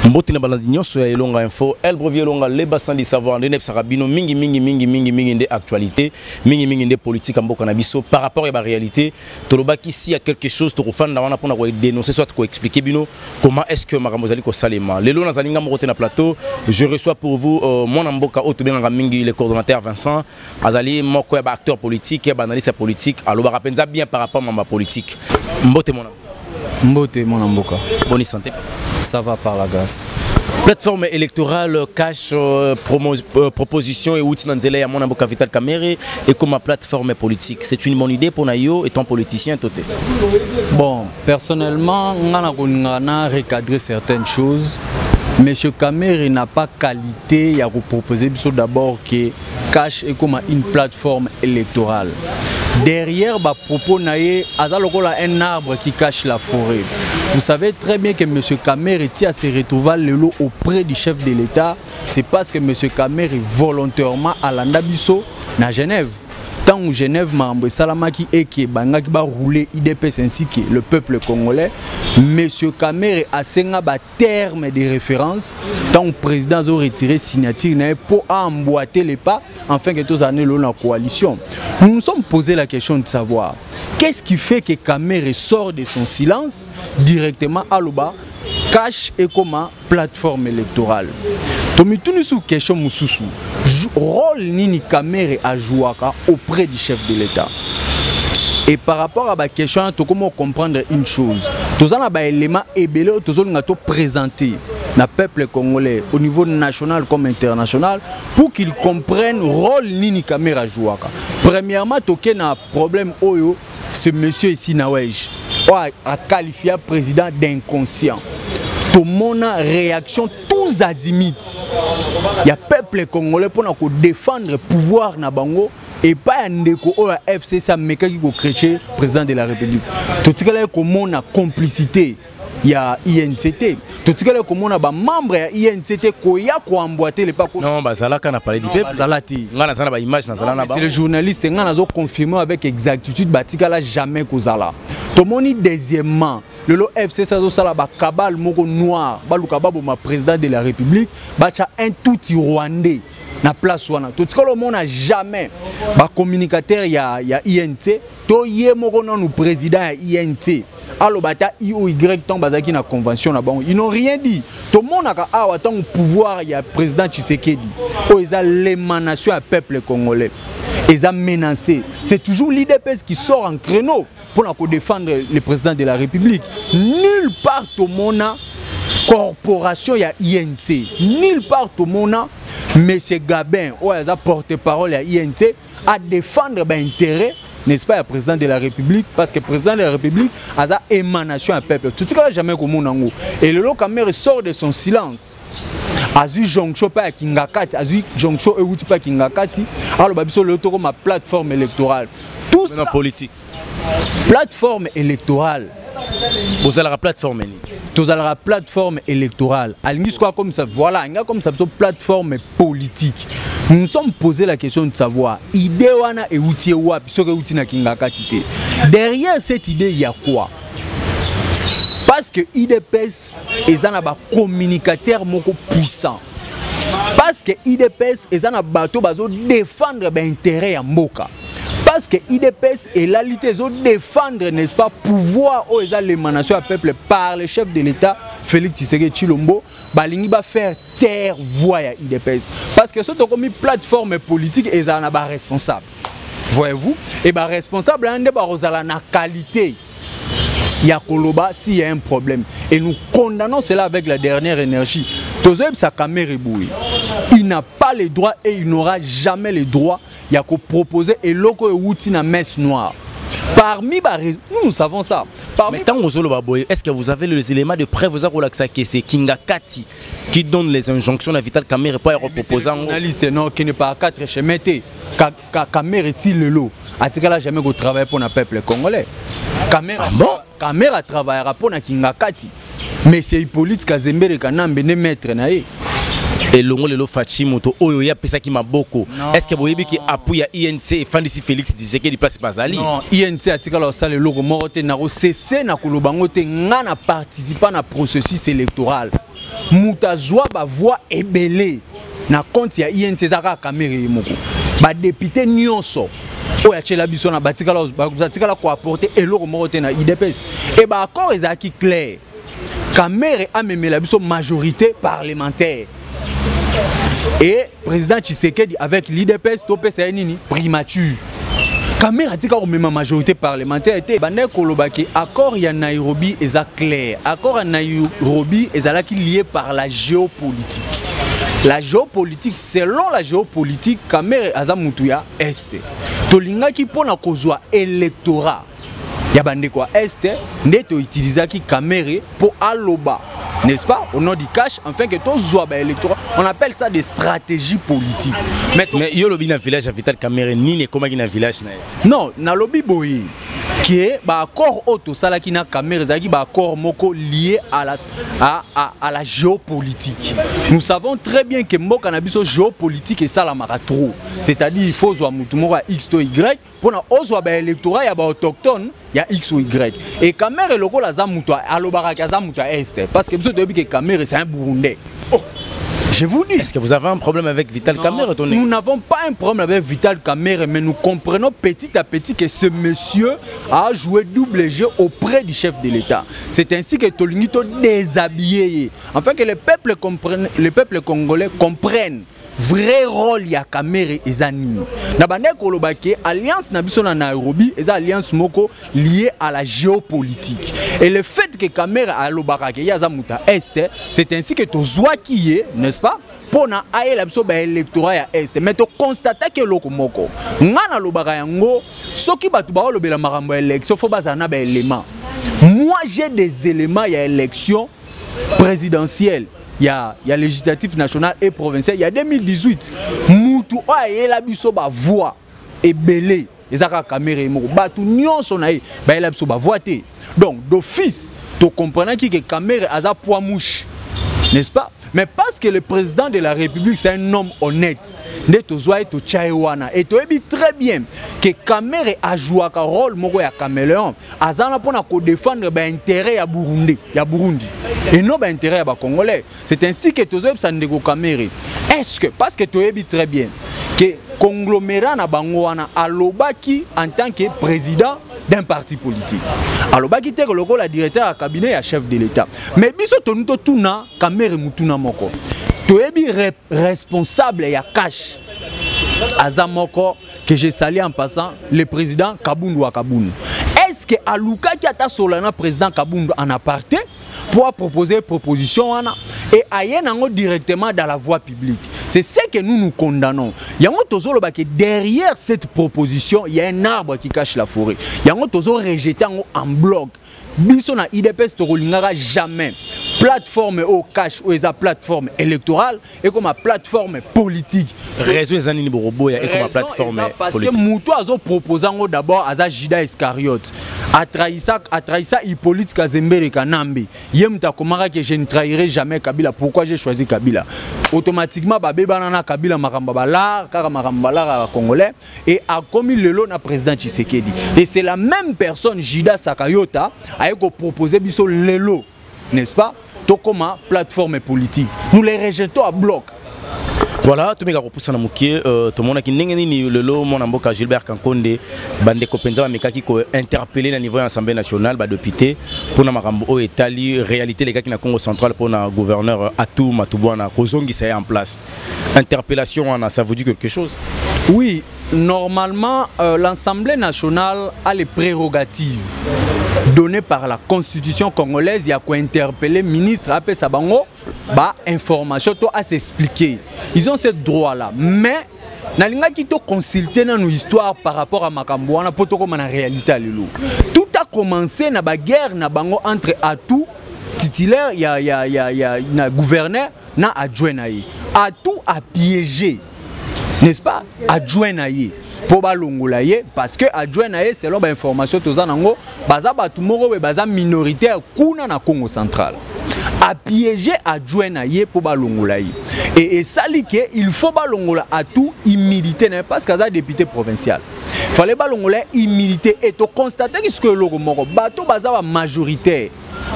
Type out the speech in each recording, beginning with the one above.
Mbote na baladinyo so ya Elonga Info, El Brevier Elonga le bassin du savoir ndene sarabino mingi nde actualité, mingi nde politique mboka na biso par rapport à la réalité. Tolobaki si y a quelque chose to rofanda wana pona ko dénoncer soit ko expliquer bino comment est-ce que makambo zali ko salema. Lelo na zalinga morote na plateau, je reçois pour vous mon mboka otobenga mingi le coordonnateur Vincent Azali moko ya ba acteur politique ya ba analyste politique. Alors ba rapenza bien par rapport à ma politique. Mbote mon mboka. Bonne santé. Ça va par la grâce. Plateforme électorale, cash, proposition et outils d'Anzele à mon amboka Vital Kamerhe et comme plateforme politique. C'est une bonne idée pour Nayo étant politicien toté. Bon, personnellement, on a recadré certaines choses. Monsieur Kamerhe n'a pas qualité. Il y a proposé d'abord que cash est comme une plateforme électorale. Derrière, propos naïe, un arbre qui cache la forêt. Vous savez très bien que M. Kamerhe tient à se retrouver auprès du chef de l'État. C'est parce que M. Kamerhe volontairement à l'Andabiso, à Genève. Tant où Genève m'a envoyé Salamaki et qui va rouler IDPS ainsi que le peuple congolais, M. Kamerhe a un terme de référence. Tant le président a retiré signature pour emboîter les pas afin que tous années la coalition. Nous nous sommes posé la question de savoir qu'est-ce qui fait que Kamerhe sort de son silence directement à l'Oba, cache et comment plateforme électorale. Tomituni sous question Moussoussou, rôle Nini Kamerhe a joué auprès du chef de l'État. Et par rapport à la question, tu comment comprendre une chose. Tous en a élément ébélé, tous on a présenté le peuple congolais au niveau national comme international pour qu'ils comprennent le rôle Nini Kamerhe a joué. Premièrement, tu as un problème oyo, ce monsieur ici Nawej a qualifié le président d'inconscient. Tout le monde a réaction tous azimuts. Il y a peuple congolais pour défendre le pouvoir na bango et pas un déco FC ça meka qui go créer président de la République. Tout ce que comme on a complicité. Il y a INCT. Tout ce que les communes ont membre de INCT qui a emboîté les pas. Non, Bazalaka n'a parlé du peuple. Zalati. C'est le journaliste qui a confirmé avec exactitude que jamais Kozala. Tout le monde deuxièmement. Le FC ça a kabal moko noir. Balukaba ma président de la République. Bacha un tout Rwandais. Na place wana tout ce que le monde n'a jamais ba communicateur il y a INT to yé moko non président ya INT alors bata IOY tant bazaki na convention na bango ils n'ont rien dit tout le monde a awa tant pouvoir il y a président Tshisekedi oh ils a l'émanation à peuple congolais ils a menacé c'est toujours l'IDPS qui sort en créneau pour défendre le président de la République nulle part au monde corporation il y a INT nulle part au monde Monsieur Gabin, ou a porte-parole à INT, à défendre l'intérêt, n'est-ce pas, le président de la République, parce que le président de la République a une émanation à peuple. Tout ce que jamais comme on et le Kamerhe sort de son silence. Azu jonction pas Kingakati, Azu jonction et outil pas Kingakati. Alors babiso le tour ma plateforme électorale. Tout ça politique. Plateforme électorale. Vous avez la plateforme. Tous à la plateforme électorale. Comme ça, voilà, il y a comme ça une plateforme politique. Nous nous sommes posé la question de savoir idée wana et outil wapi ce que outil na kingakatité. Derrière cette idée, il y a quoi? Parce que IDPS est un communicateur moko puissant. Parce que IDPS est un bateau bazo défendre l'intérêt à Mboka. Parce que IDPS est la lutte de défendre, n'est-ce pas, pouvoir aux l'émanation à peuple par le chef de l'État, Félix Tshisekedi Tshilombo, balingi va faire taire voix à IDPS. Parce que ce comme une plateforme politique et ça n'a pas responsable. Voyez-vous? Et bah responsable, on a la qualité. Il y a Koloba s'il y a un problème. Et nous condamnons cela avec la dernière énergie. Tozeb sa Kamerhe Boui. Il n'a pas les droits et il n'aura jamais les droits. Il y a qu'à proposer et loko et outil na messe noire. Parmi nous savons ça. Mais tant est-ce que vous avez les éléments de preuve vous avez que c'est Kingakati qui donne les injonctions à Vital Kamerhe pour proposer un journaliste non qui n'est pas à 4 chemins. Kamerhe est le lot. Atikala jamais go travailler pour le peuple congolais. Kamerhe a travaillé pour Kingakati. Mais c'est Hippolyte Kazembere Kanambe ne maître naé. Et le Fachimoto oyo ya pesa ki maboko. Est-ce que vous voyez qui appuie INC et Fandisi Félix Tshisekedi place Bazali? Non, INC a tika la salle logo morote na cessé na kolobango te ngana participer na processus électoral. Moutazwa ba voix ebele na compte ya INC zaka Kamere moko. Ba député nyonso oya chela biso na batikala ko apporter eloko moko te na IDPS. Et ba accord ezaki clair. Kamere a memé la biso majorité parlementaire. Et président Tshisekedi avec l'IDPS topé c'est nini primature. Kamere a dit qu'on même majorité parlementaire était bandé kolobaki accord ya Nairobi est clair. Accord à Nairobi est lié par la géopolitique. La géopolitique, selon la géopolitique, Kamere azamutuya est. Tolinga ki pona kozwa électorat. Ya bandé quoi est neto utiliser ki Kamere pour aloba. N'est-ce pas? Au nom du cash, enfin que tous zoa électorat. On appelle ça des stratégies politiques. Mais yo lobi na village à Vital Kamere ni comment na village na. Non, na lobi boyi qui est ba accord auto salaki na Kamere zaki ba accord moko lié à la géopolitique. Nous savons très bien que mboka na biso géopolitique et ça la maratro. C'est-à-dire il faut zoa mutu moko X to Y pour na ozwa ba électorat ya ba autochtone ya X ou Y. Et Kamere loko la zamuto alobara ka zamuto est parce que biso debi que Kamere c'est un Burundais. Oh. Je vous dis. Est-ce que vous avez un problème avec Vital Kamere? Nous n'avons pas un problème avec Vital Kamere, mais nous comprenons petit à petit que ce monsieur a joué double jeu auprès du chef de l'État. C'est ainsi que Tolingito déshabillé. Afin que les peuples congolais comprennent vrai rôle ya Kamere ezanini. Na bande kolobake alliance na biso na Nairobi eza alliance moko liée à la géopolitique. Et le fait que Kamere alobaka ya zamuta est, c'est ainsi que tozwa kiye, n'est-ce pas? Pona aye la biso ba électorat ya est. Mais to constate que loko moko. Ngana lobaka yango soki batu ba lobela makambo élection faut bazana ba élément. Moi j'ai des éléments ya élection présidentielle. Il y a législatif national et provincial. Il y a 2018. Moutou aye la biso ba voix et belé. Ezaka Kamere moko. Batu nyon sonaye ba la biso ba voix te. Donc d'office, tu comprends que Kamere a za poids mouche. N'est-ce pas? Mais parce que le président de la République c'est un homme honnête. Et tu sais très bien que Kamere a joué un rôle de caméléon. Azana pour défendre l'intérêt de Burundi et non l'intérêt des Congolais. C'est ainsi que tu sais Kamere. Est-ce que, parce que tu sais très bien que conglomérat na bangoana alobaki en tant que président d'un parti politique. Alobaki te ko la directeur du cabinet et chef de l'État. Mais biso tonuto tuna Kamere mutuna moko. Toyebi responsable ya cash Azamoko que j'ai salué en passant le président Kabundu wa Kabundu. Est-ce que Aluka qui a solana président Kabundu en aparté pour proposer une proposition et ailleurs directement dans la voie publique? C'est ce que nous condamnons. Il y a que derrière cette proposition, il y a un arbre qui cache la forêt. Il y a un rejeté en bloc. Biso na IDPS to jamais plateforme au cash ou esa plateforme électorale et comme plateforme politique. Raison ezani ni boroboya et comme plateforme politique. Parce que Moutou a proposé d'abord à Judas Iscariote a trahi ça Hippolyte Kazembere Kanambe. Yemta komara que je ne trahirai jamais Kabila. Pourquoi j'ai choisi Kabila? Automatiquement babé banana Kabila makambala car makambala congolais et a commis le lot na président Tshisekedi. Et c'est la même personne Judas Sakayota a proposé biso lelo, n'est-ce pas? Tokoma plateforme politique. Nous les rejetons à bloc. Voilà, tout le monde a mukie, tout le monde qui n'est ni le lot, mon amboka Gilbert Kankonde, bande kopenza meka qui ko interpellé au niveau de l'Assemblée nationale, ba député pour na makambo etali réalité les gars qui na Congo central pour na gouverneur Atou Matubwana Kozongi ça est en place. Interpellation ça vous dit quelque chose? Oui, normalement l'Assemblée nationale a les prérogatives données par la Constitution congolaise. Il y a quoi interpeller ministre après Sabango, bah information toi à s'expliquer. Ils ont ce droit là, mais nalinga qui to consulter dans nos histoires par rapport à Makambouana pour comme la réalité lelo. Tout a commencé na ba guerre na bango entre Atou titulaire na gouverneur na adjoint naïe. Atou a piégé, n'est-ce pas? Adjoint naïe. Pour balongolaye parce que adjoint naïe selon l'information tous anango baza batu moko baza minoritaire kuna na Congo central. A piégé adjoint naïe pour balongolaye. Et ça dit que il faut balongola à tout humilité parce que ça député provincial. Il fallait balongola humilité et to constater que ce que le moko bato baza majoritaire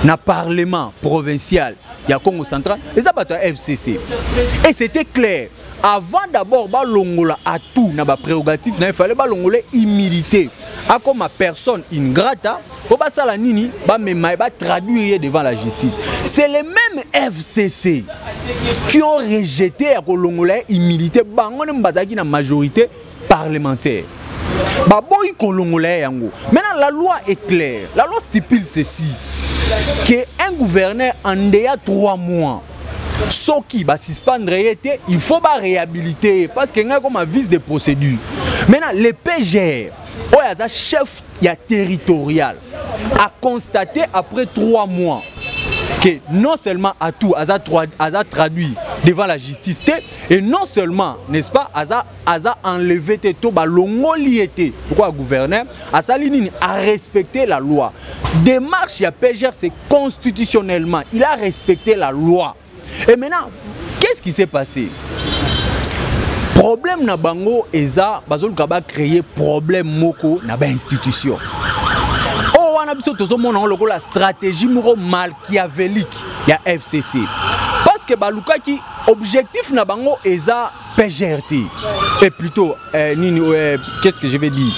na parlement provincial il y a Congo central, et ça va FCC. Et c'était clair. Avant d'abord, longola à tout, na ba prérogative, il fallait longola humilité. A comme ma personne ingrata, pour ba sala nini, ba traduire devant la justice. C'est les mêmes FCC qui ont rejeté à longola humilité, bango mbazaki na majorité parlementaire. Baboy kolongola yango. Maintenant la loi est claire. La loi stipule ceci, que un gouverneur en déa 3 mois. Ce qui va suspendre, il faut pas réhabiliter parce qu'il y a comme un vice de procédure. Maintenant, le PGR, le chef territorial, a constaté après 3 mois que non seulement à tout, a traduit devant la justice, et non seulement, n'est-ce pas, a enlevé tout, pourquoi le gouverneur a respecté la loi. Démarche ya PGR, c'est constitutionnellement, il a respecté la loi. Et maintenant, qu'est-ce qui s'est passé? Problème na bango eza bazol kaba créer problème moko na ba institution. Oh wana biso tozomona ngoloko la stratégie moko machiavélique ya FCC. Parce que baluka ki objectif na bango eza PGRT. Et plutôt qu'est-ce que je vais dire?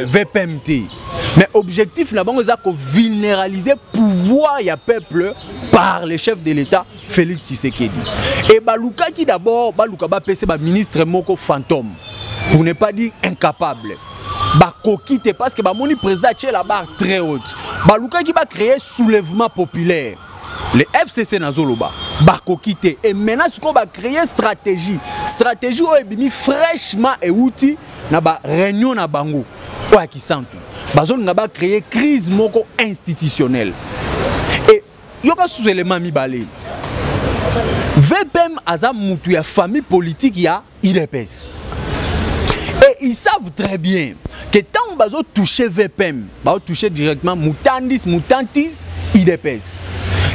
VPMT. Mais objectif na bango eza ko vulnéraliser pouvoir ya peuple par le chef de l'État Félix Tshisekedi. Et baluka qui d'abord baluka ba pese ba ministre moko fantôme pour ne pas dire incapable. Ba kokite parce que ba moni président tient la barre très haute. Baluka qui va créer soulèvement populaire. Le FCC nazoloba ba kokite et maintenant ce qu'on va créer stratégie o ebimi fraîchement et outil na ba réunion na bango wa ki santu. Bazon nga ba créer crise moko institutionnelle. Et yoka sous élément mi balé. VPM aza mutu ya famille politique ya IDPS. Et ils savent très bien que tant bazo toucher VPM, bazo toucher directement mutantis IDPS.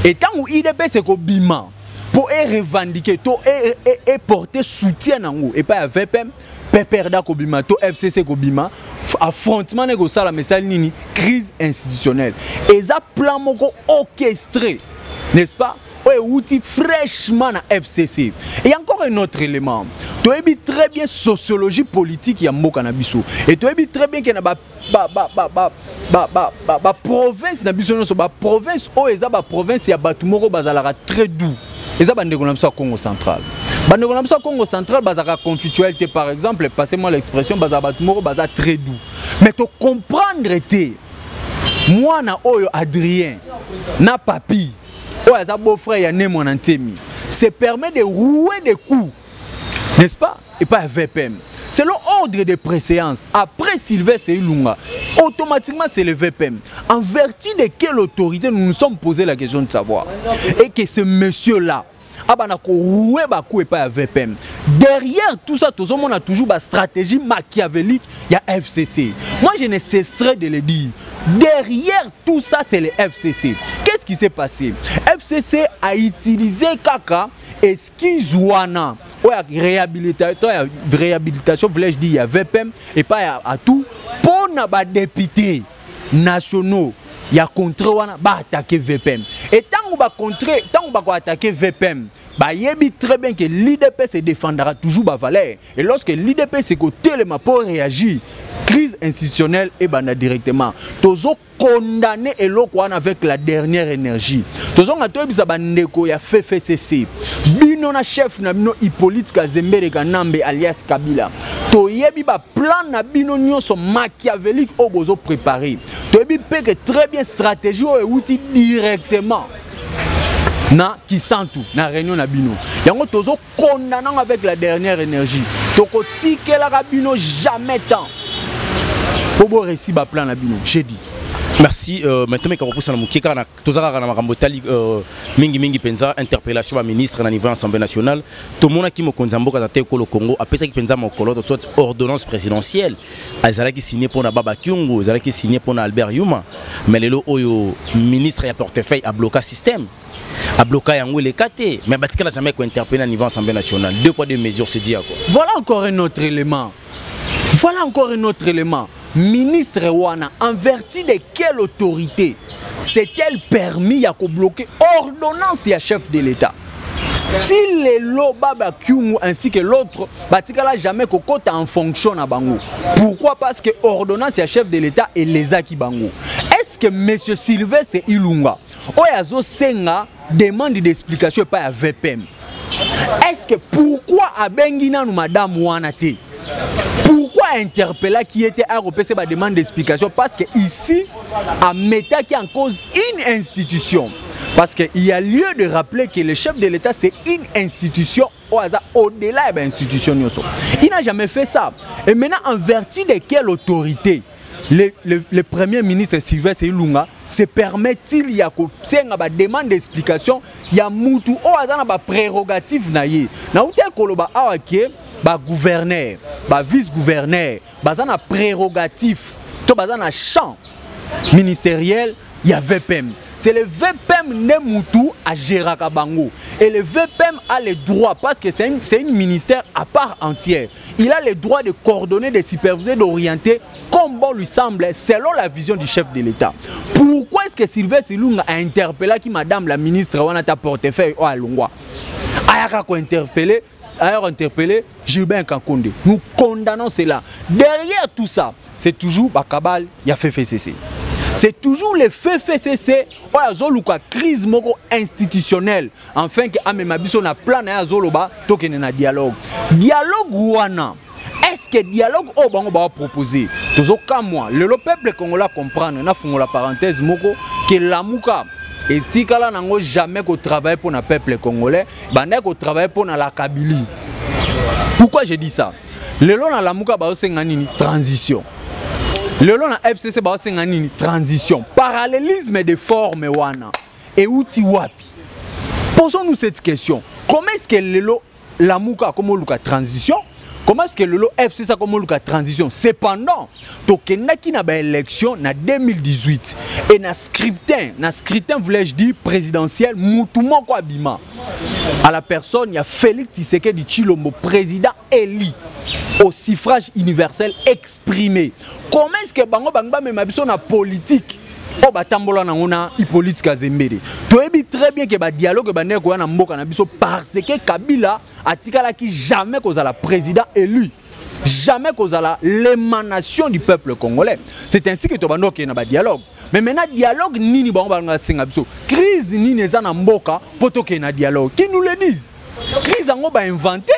Et tant où IDPS est bima pour revendiquer et porter soutien nango et pas à VPM PPRDA Kobima, to FCC Kobima, affrontement négocial la message nini, crise institutionnelle. Et ça plan moko orchestré, n'est-ce pas? Ouais, outil fraîchement na FCC. Et encore un autre élément. Tu as très bien sociologie politique ya mboka na biso. Et tu as très bien que na province na biso no so ba province o eza ba province ya batu moko bazalaka très doux. Eza bandeko na biso Congo central. Bandeko na biso Congo central bazaka conflictualité par exemple, passez-moi l'expression bazabatu moko baza très doux. Mais tu comprendre té moi na oyo Adrien na papi oh eza beau-frère ya né mon antemi se permet de rouer des coups, n'est-ce pas? Et pas VPM. C'est l'ordre de préséance. Après Sylvestre Ilunga, automatiquement c'est le VPM. En vertu de quelle autorité nous nous sommes posé la question de savoir? Et que ce monsieur-là, derrière tout ça, tout le monde a toujours une stratégie machiavélique, il y a FCC. Moi, je ne cesserai de le dire. Derrière tout ça, c'est le FCC. Qu'est-ce qui s'est passé? FCC a utilisé Kaka Eskizouana. Ouais, réhabilitation, voulais-je dire, il y a VPM et pas à tout. Pour les députés nationaux, il y a contre attaquer VPM. Et tant qu'on va attaquer VPM, il y très bien que l'IDP se défendra toujours la valeur. Et lorsque l'IDP se côté pour réagir, crise institutionnelle et bana directement. Tozo condamné et avec la dernière énergie. Tozo ngatoyebisa bandeko ya FFCC. Bino na chef na bino Hippolyte Kazembere Kanambe alias Kabila. Toyebi ba plan na bino nyonso machiavélique au bozo préparé. Toyebi pe que très bien stratégie ou outil directement. Na Kisantu, na réunion na bino. Yango tozo condamnant avec la dernière énergie. Toko tike la bino jamais temps. Pour réussir ba plan na bino, j'ai dit. Merci. Maintenant, je vais mingi penza interpellation du ministre à niveau Assemblée nationale. Tout le monde qui me konzambo kazate ko le Congo a pensé qu'il penza mon colo soit ordonnance présidentielle. Azala qui signé pour na Baba Kyungu, azala qui signé pour na Albert Yuma. Mais le oyo ministre ya portefeuille a bloqué système. A bloqué yango les KT. Mais Batika n'a jamais interpellé à niveau Assemblée nationale. 2 poids 2 mesures, c'est dit à quoi. Voilà encore un autre élément. Voilà encore un autre élément. Ministre Wana, en vertu de quelle autorité c'est-elle permis à bloquer ordonnance et chef de l'État? Si les loba Kyungu ainsi que l'autre, batikala jamais kokota en fonction à Bango. Pourquoi? Parce que ordonnance et chef de l'État et les aki Bango. Est-ce que monsieur Sylvestre Ilunga, Oyazo Senga demande d'explication pas à VPM? Est-ce que pourquoi à Bengina nous madame Wanate? Pourquoi interpeller qui était à RPC ba demande d'explication? Parce que ici, à Meta qui en cause une institution. Parce qu'il y a lieu de rappeler que le chef de l'État, c'est une institution au-delà de l'institution. Il n'a jamais fait ça. Et maintenant, en vertu de quelle autorité le premier ministre Sylvestre Ilunga se permet-il y a une demande d'explication? Il y a Moutou, il prérogative. Il y a gouverneur, vice-gouverneur, il y a prérogative, il y a champ ministériel, il y a VPM. C'est le VPM Nemoutou à Gérakabango. Et le VPM a le droit, parce que c'est un ministère à part entière. Il a le droit de coordonner, de superviser, d'orienter comme bon lui semble, selon la vision du chef de l'État. Pourquoi est-ce que Sylvestre Ilunga a interpellé qui madame la ministre Wanata portefeuille à Longwa? Ailleurs interpellé Gilbert Kankonde. Nous condamnons cela. Derrière tout ça, c'est toujours Bakabal, il y a FFCC. C'est toujours le FFCC, la crise institutionnelle. Enfin, que Amemabiso na plan à Zoloba, token na dialogue. Dialogue ouana. Est-ce que dialogue au bango va proposer? Toujours comme moi, le peuple congolais comprend, na fungo la parenthèse moko que Lamuka et Tikala n'ont jamais travaillé pour le peuple congolais, bande ko travailler pour la Kabylie. Pourquoi je dis ça? Le long na Lamuka ba osengani transition. Le long na FCC ba osengani transition, parallélisme de formes wana et outi wapi. Posons-nous cette question. Comment est-ce que le Lamuka comme luka transition? Comment est-ce que le FCC comme luka transition? Cependant, tokenaki na ba élection na 2018 et na scrutin voulais-je dire présidentiel mutumo kwa bima. À la personne, il y a Félix Tshisekedi Tshilombo, président élu au suffrage universel exprimé. Comment est-ce que bango bangba memabiso na politique? Oh batambola na ngona Hippolyte Kazembere. Tu sais très bien que ba dialogue bande ko na mboka na biso parce que Kabila atikala ki jamais kozala président élu. Jamais kozala l'émanation du peuple congolais. C'est ainsi que to bando ke na ba dialogue. Mais maintenant dialogue nini bango banga senga biso. Crise nini za na mboka poto ke na dialogue. Qui nous le disent? Crise ngo ba inventé,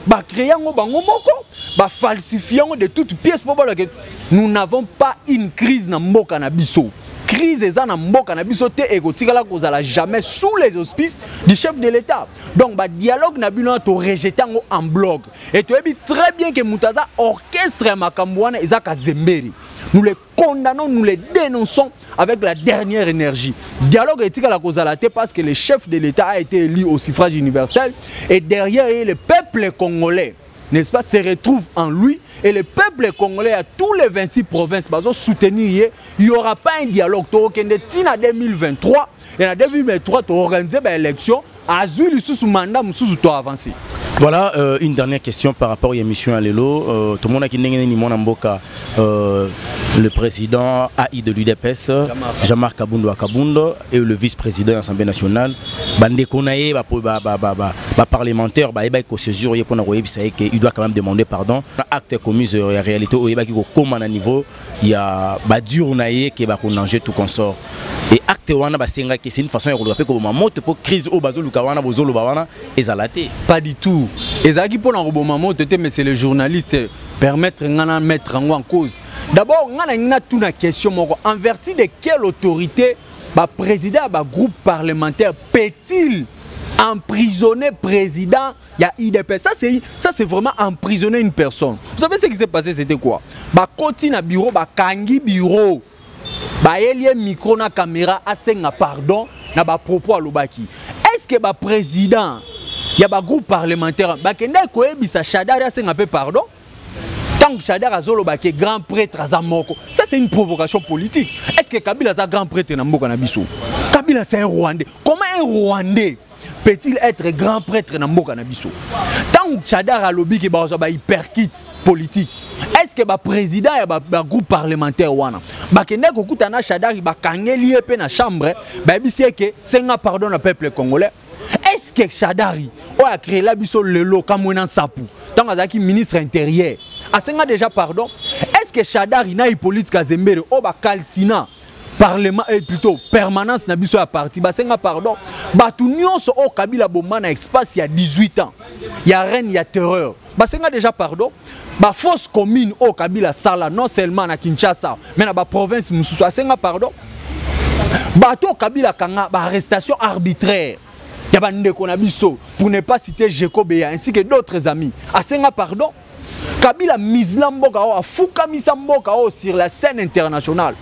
ba créer ngo bango moko, ba falsifier de toutes pièces pour que nous n'avons pas une crise na mboka na biso. Crise eza na mboka na biso te ekotikala kozala jamais sous les auspices du chef de l'État. Donc ba dialogue na bino to rejeter en bloc. Et tu sais très bien que Moutaza orchestre Makambouana eza Kazembere. Nous les condamnons, nous les dénonçons avec la dernière énergie. Dialogue etikala kozala te parce que le chef de l'État a été élu au suffrage universel et derrière le peuple congolais, n'est-ce pas, se retrouve en lui. Et le peuple congolais à tous les 26 provinces vont soutenir. Il n'y aura pas un dialogue. En 2023 et en 2023, tu organises une élection. Azul sous mandat, sous toi avancer. Voilà une dernière question par rapport à l'émission à Lelo. Tout le monde a qui le président AI de l'UDPS, Jean-Marc Kabundo Akabundo, et le vice-président de l'Assemblée nationale. Bande Konaye, parlementaire, il doit quand même demander pardon. Acte commis en réalité, comme à niveau, il y a dur qui va danger tout consort. Et acte c'est une façon de regarder comme un mot pour crise au bazo lukawana bozolo bawana ezalate. Pas du tout. Ezaki pour un moment mais c'est le journaliste permettre de mettre en cause. D'abord, on a une question en vertu de quelle autorité le président du groupe parlementaire peut-il emprisonner le président? Il y a IDP. Ça c'est vraiment emprisonner une personne. Vous savez ce qui s'est passé, c'était quoi? Koti na bureau, kangi bureau. Baelie micro na caméra asenga pardon na ba propos alobaki. Est-ce que ba président ya ba groupe parlementaire ba kenda ko ebisa Chadar asenga pe pardon? Tant que Chadar azolobaki grand prêtre azamoko. Ça c'est une provocation politique. Est-ce que Kabila est grand prêtre na mboka na biso? Kabila c'est un Rwandais. Comment un Rwandais peut-il être grand prêtre na mboka na biso? Tant que Tchadar a lobby qui ba hyperkit politique, est-ce que ba président ya ba groupe parlementaire wana ba kende ko kutana Tchadar ba kangeli pe na chambre ba bisie que senga pardon na peuple congolais? Est-ce que Tchadari a créé la biso lelo kamwena sapu tant azaki ministre intérieur a senga déjà pardon? Est-ce que Tchadari na Hippolyte Kazembere o ba kalsina parlement et plutôt permanence na biso ya parti ba senga pardon? Batu nyonso o Kabila bomba na espace il y a 18 ans. Il y a reine, il y a terreur. Ba senga déjà pardon? Ba fausse commune au Kabila sala non seulement na Kinshasa mais na ba province mususu a senga pardon? Bato Kabila kanga ba arrestation arbitraire. Il y a bande qu'on a biso pour ne pas citer Jekobea ainsi que d'autres amis. A senga pardon? Kabila Mizlamboka a Foukamisa-mboka sur la scène internationale.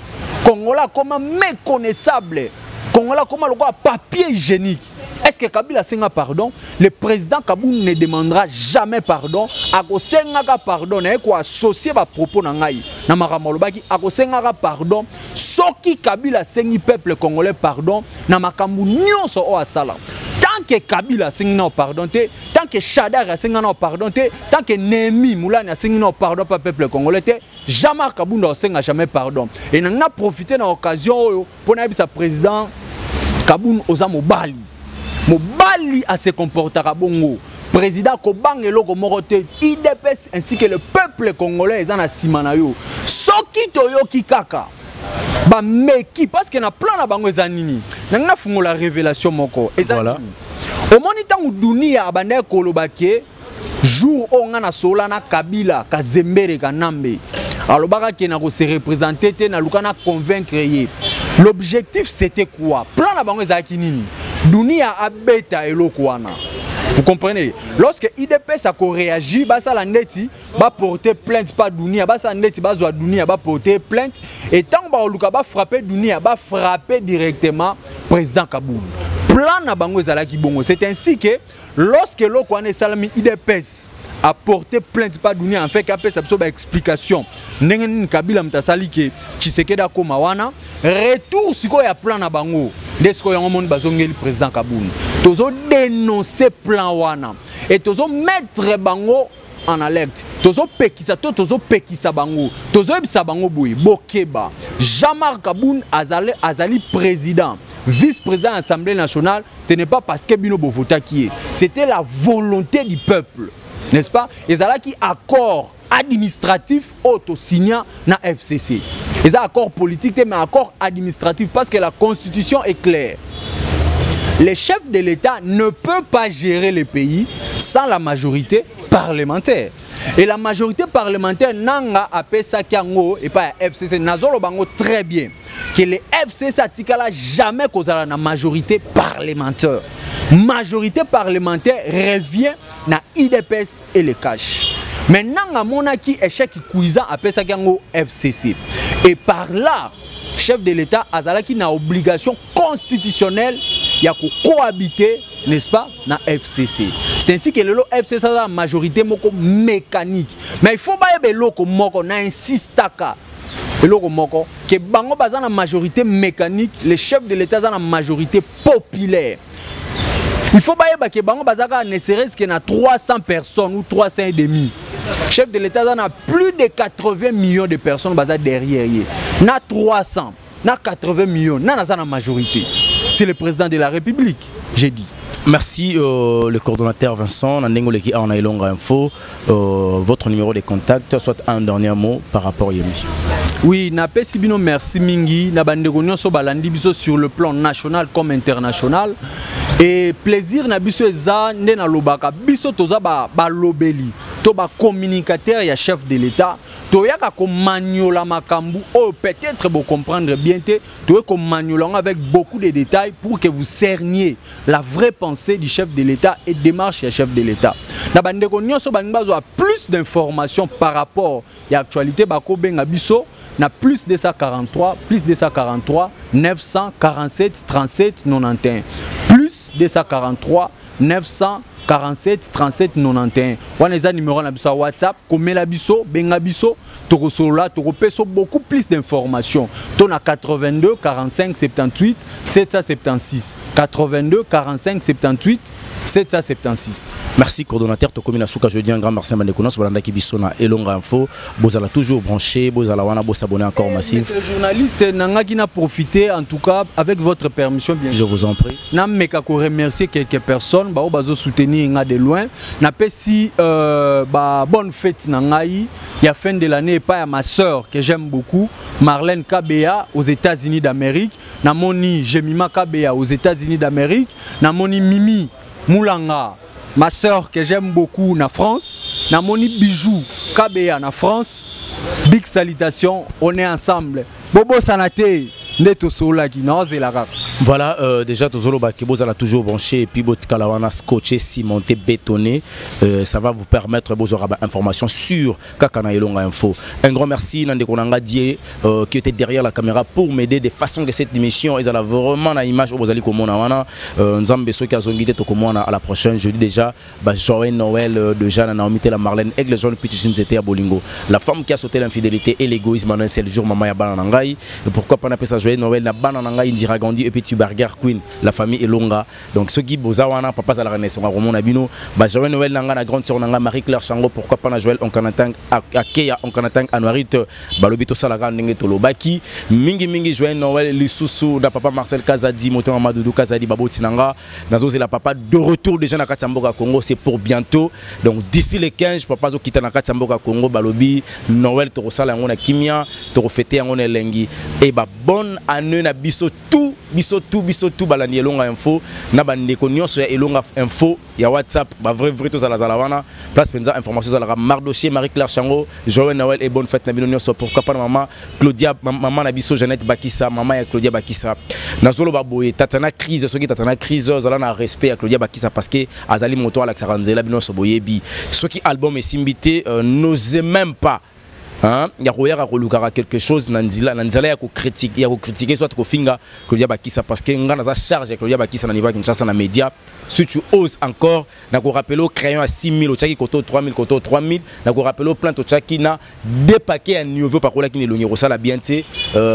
Congolais comme méconnaissable. Congolais comme le papier hygiénique. Est-ce que Kabila senga pardon? Le président Kaboun ne demandera jamais pardon. Ako senga pardon na ko associer ba propos na ngai. Na makamolobaki ako senga pardon. Soki Kabila sengi peuple congolais pardon na makambu nyonso o asala. Tant que Kabila sengi pardon te, tant que Tchadar sengi pardon te, tant que Némi Moulani sengi pardon pas peuple congolais te, jamais Kabunda senga jamais pardon. Et n'a profité de l'occasion pour na président Kaboun oza mobali. Mobali a se comporter à bongo. Président Kobang et Loko Morote, IDPS ainsi que le peuple congolais est en Simanayo. Soki Toyoki Kaka. Ba meki parce que na plan na bango ezanini. Nanga fungo la révélation moko. Voilà. Au monitant ou dunia abande kolobake jour où on a solana Kabila Kazembere Kanambe. Alors baka qui na se représenter te na lukana convaincre ye. L'objectif c'était quoi? Plan na bango ezaki nini? Dunia abeta eloko wana. Vous comprenez? Lorsque IDPS a réagi, basa la neti ba porter plainte pas Dunia, basa neti ba zwa Dunia ba porter plainte et tant ba luka ba frapper Dunia ba frapper directement président Kaboul. Plan na bango ezalaki bongo. C'est ainsi que lorsque loko wana salami IDPS a porté plainte pas Dunia en fait qu'après ça ba explication. Ndenge Kabila mtasali ke Tshisekedi akoma wana retour siko ya plan na bango. Desko ya monde bazongeli président Kaboul. Tozo dénoncer plan wana et tozo mettre bango en alerte. Tozo pekisa bango. Tozo ebisa bango boui bokeba. Jean-Marc Kaboul azali président. Vice-président de l'Assemblée nationale, ce n'est pas parce que Bino Bovota qui est. C'était la volonté du peuple. N'est-ce pas? Et ça là qui accord administratif auto-signé na FCC. Et ça accord politique mais accord administratif parce que la constitution est claire. Le chef de l'État ne peut pas gérer le pays sans la majorité parlementaire. Et la majorité parlementaire nanga appelle ça kiango et pas FCC nazolo bango très bien que le FCC atikala jamais kozala na majorité parlementaire. Majorité parlementaire revient na IDPS et le cash. Maintenant mona ki échec kuiza appelle ça kiango FCC. Et par là chef de l'État azalaki na obligation constitutionnelle ya ko cohabiter, n'est-ce pas, na FCC. C'est ainsi que le FCC a la majorité moko mécanique. Mais il faut pas y loko moko na insistaka. Loko moko que bango baza na majorité mécanique, le chef de l'État a la majorité populaire. Il faut pas y que bango bazaka ne serait-ce que na 300 personnes ou 300 et demi. Chef de l'État a plus de 80 millions de personnes baza derrière lui. Na 300, na 80 millions, na la majorité. C'est le président de la République, j'ai dit. Merci le coordonnateur Vincent, Nandengoleki a Ilonga Info, votre numéro de contact, soit un dernier mot par rapport à l'émission. Oui, Napé Sibino, merci Mingi, Nabandego Nyonso Balandi Biso sur le plan national comme international. Et plaisir Nabiso Eza, Nena Lobaka, Biso Toza Balobeli, Toba communicateur et chef de l'État. Toyaka ko maniola makambu, oh peut-être vous comprendre bien te, toyaka ko maniola avec beaucoup de détails pour que vous cerniez la vraie pensée du chef de l'État et démarche du chef de l'État. Na bandeko nyonso bangibazo a plus d'informations par rapport à l'actualité bako benga biso na plus 243 947 37 91 plus 243 947 37 91. On a numéro na biso WhatsApp, komela biso, benga biso, toko solola, toko peso beaucoup plus d'informations. Ton à 82 45 78 776. 82 45 78 776. Merci coordonnateur Tokomina Souka, je dis un grand merci à Mandekonos, Bolanda Kibisona et Longa Info. Vous allez toujours brancher, vous allez s'abonner encore massif. Les journalistes n'ont pas profité en tout cas avec votre permission bien sûr. Je vous en prie. Je remercier quelques personnes qui ont soutenir de loin. N'a pas si bonne fête nangai. Il y a fin de l'année et pas à ma soeur que j'aime beaucoup, Marlène Kabea aux États-Unis d'Amérique. Namoni Jemima Kabea aux États-Unis d'Amérique. Namoni Mimi Moulanga, ma soeur que j'aime beaucoup na France. Namoni Bijou Kabea na France. Big salutation, on est ensemble. Bobo Sanate. Voilà, déjà Tozolo Bakebo a toujours branché et puis Botkalawana scotché, cimenté, bétonné. Ça va vous permettre de avoir information sur Kakana Elonga Info. Un grand merci Nande Konanga Die qui était derrière la caméra pour m'aider de façon que cette émission est vraiment une image où vous allez comme on Nzambe ceux qui ont guidé à la prochaine. Je dis déjà joyeux Noël de Jeanne Naomi la Marlène avec les jeunes petits c'était à Bolingo. La femme qui a sauté l'infidélité et l'égoïsme c'est le jour maman ya Bananangai. Pourquoi pas appeler ça Noël na banananga Indira Gandhi et petit Burger Queen la famille Elonga donc ceux qui bozawana papa za la renaissance Roman Abino joyeux Noël nanga na grande sœur nanga Marie Claire Chango pourquoi pas na Joël on kanatang akeya on kanatang Anuarit balobito salaka ndenge tolobaki mingi joyeux Noël lisusu na papa Marcel Kazadi moto Mamadou Kazadi baboti nanga nazo c'est la papa de retour déjà na Katamboka Congo c'est pour bientôt donc d'ici le 15 papa zo kita na Katamboka Congo balobi Noël to sala ngona kimia to fêter ngona lengi et bonne année na biso tout balani Elonga Info na bandeko nyonso ya Elonga Info ya WhatsApp ba vrai to za la wana place penza information za la Mardoché Marie Claire Chango joyeux Noël et bonne fête na bino nyonso pourquoi pas maman Claudia maman na biso Jeannette Bakissa maman ya Claudia Bakissa na zolo ba boye tatana crise soki tatana crise za na respect à Claudia Bakissa parce que azali moto ala Xaranzela bino so boyebi soki album est simbité n'ose même pas hein ya royera kolukara quelque chose nanzila ya ko critiquer soit ko finga Claudia Bakissa parce que ngana za charge Claudia Bakissa na niveau Kinshasa na média si tu oses encore na ko rappeler au crayon à 6000 au chaki koto 3000 koto 3000 na ko rappeler au plan to chaki na deux paquets à niveau pa kola kini longero sala bien té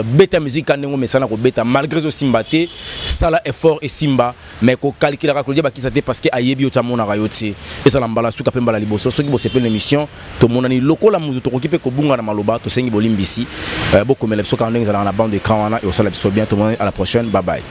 beta musique kanengo mesana ko beta malgré zo simbate sala effort et simba mais ko calculer Claudia Bakissa té parce que ayebi o tamona rayoti et ça lambala suka pemba la liboso soki bo sepel l'émission to monani lokola muzu to kokipe ko bunga na maloba to sengi bolimbisi beaucoup mais les pso quand on est dans la bande d'écran et on s'en bientôt à la prochaine bye bye.